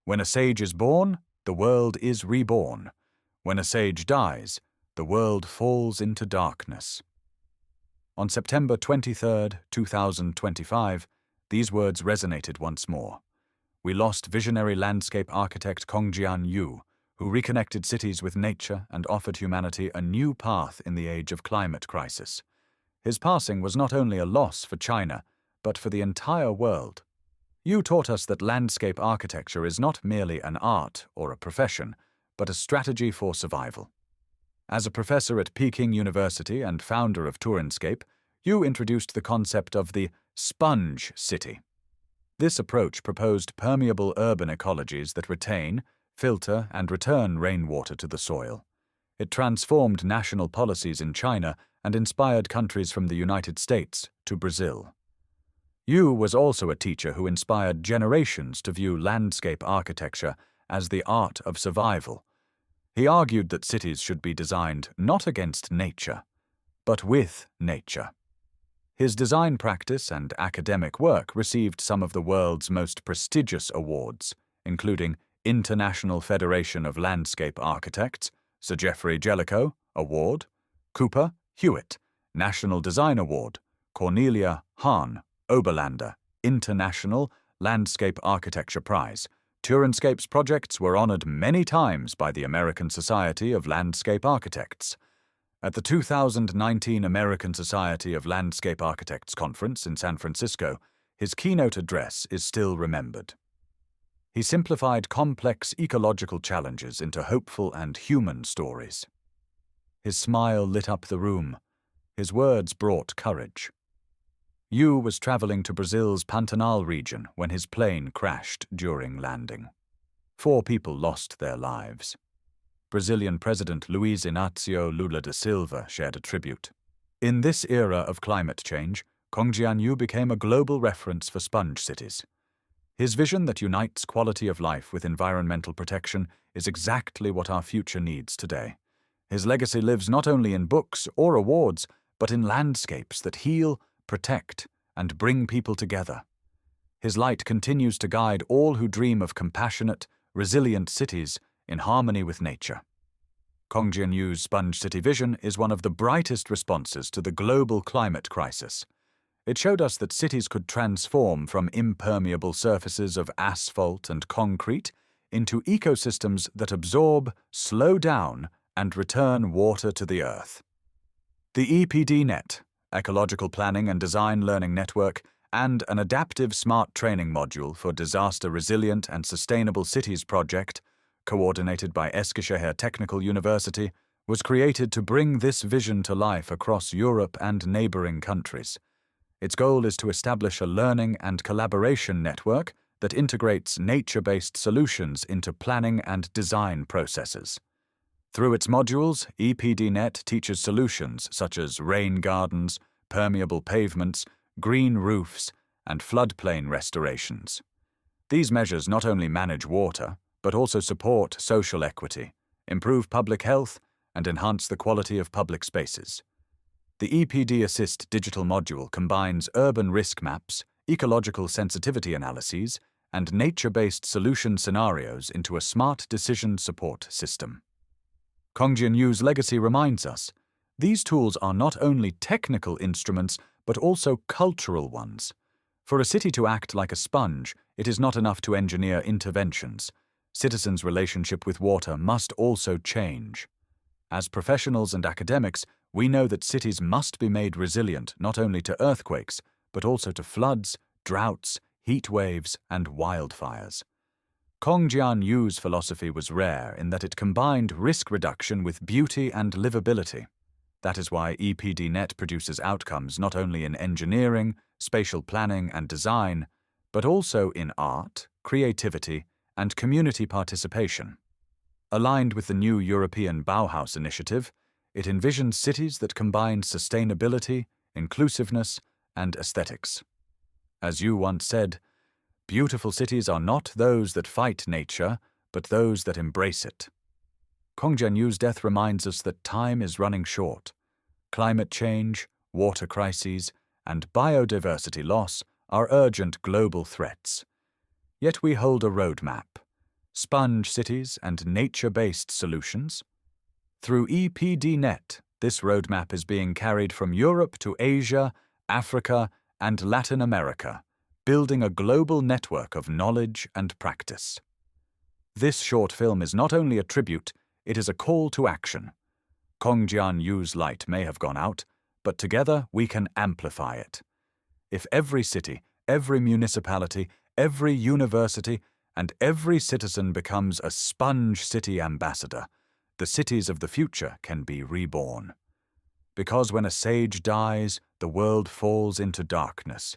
When a sage is born, the world is reborn. When a sage dies, the world falls into darkness. On September 23, 2025, these words resonated once more. We lost visionary landscape architect Kongjuan Yu, who reconnected cities with nature and offered humanity a new path in the age of climate crisis. His passing was not only a loss for China, but for the entire world. Yu taught us that landscape architecture is not merely an art or a profession, but a strategy for survival. As a professor at Peking University and founder of Touriscape, Yu introduced the concept of the sponge city. This approach proposed permeable urban ecologies that retain, filter, and return rainwater to the soil. It transformed national policies in China and inspired countries from the United States to Brazil. Yu was also a teacher who inspired generations to view landscape architecture as the art of survival. He argued that cities should be designed not against nature, but with nature. His design practice and academic work received some of the world's most prestigious awards, including International Federation of Landscape Architects, Sir Geoffrey Jellicoe Award, Cooper Hewitt National Design Award, Cornelia Hahn Oberlander International Landscape Architecture Prize. Touriscape's projects were honored many times by the American Society of Landscape Architects. At the 2019 American Society of Landscape Architects Conference in San Francisco, his keynote address is still remembered. He simplified complex ecological challenges into hopeful and human stories. His smile lit up the room. His words brought courage. Yu was traveling to Brazil's Pantanal region when his plane crashed during landing. 4 people lost their lives. Brazilian President Luiz Inácio Lula da Silva shared a tribute. In this era of climate change, Kongjuan Yu became a global reference for sponge cities. His vision that unites quality of life with environmental protection is exactly what our future needs today. His legacy lives not only in books or awards, but in landscapes that heal, protect, and bring people together. His light continues to guide all who dream of compassionate, resilient cities in harmony with nature. Kongjuan Yu's Sponge City vision is one of the brightest responses to the global climate crisis. It showed us that cities could transform from impermeable surfaces of asphalt and concrete into ecosystems that absorb, slow down, and return water to the earth. The EPD-Net, Ecological Planning and Design Learning Network, and an adaptive smart training module for disaster-resilient and sustainable cities project, coordinated by Eskişehir Technical University, was created to bring this vision to life across Europe and neighboring countries. Its goal is to establish a learning and collaboration network that integrates nature-based solutions into planning and design processes. Through its modules, EPD-Net teaches solutions such as rain gardens, permeable pavements, green roofs, and floodplain restorations. These measures not only manage water, but also support social equity, improve public health, and enhance the quality of public spaces. The EPD Assist digital module combines urban risk maps, ecological sensitivity analyses, and nature-based solution scenarios into a smart decision support system. Kongjuan Yu's legacy reminds us, these tools are not only technical instruments, but also cultural ones. For a city to act like a sponge, it is not enough to engineer interventions. Citizens' relationship with water must also change. As professionals and academics, we know that cities must be made resilient not only to earthquakes, but also to floods, droughts, heat waves, and wildfires. Kongjuan Yu's philosophy was rare in that it combined risk reduction with beauty and livability. That is why EPD-Net produces outcomes not only in engineering, spatial planning, and design, but also in art, creativity, and community participation. Aligned with the new European Bauhaus initiative, it envisions cities that combine sustainability, inclusiveness, and aesthetics. As Yu once said, "Beautiful cities are not those that fight nature, but those that embrace it." Kongjuan Yu's death reminds us that time is running short. Climate change, water crises, and biodiversity loss are urgent global threats. Yet we hold a roadmap. sponge cities, and nature-based solutions. Through EPDNet, this roadmap is being carried from Europe to Asia, Africa, and Latin America, building a global network of knowledge and practice. This short film is not only a tribute, it is a call to action. Kongjuan Yu's light may have gone out, but together we can amplify it. If every city, every municipality, every university, and every citizen becomes a sponge city ambassador, the cities of the future can be reborn. Because when a sage dies, the world falls into darkness.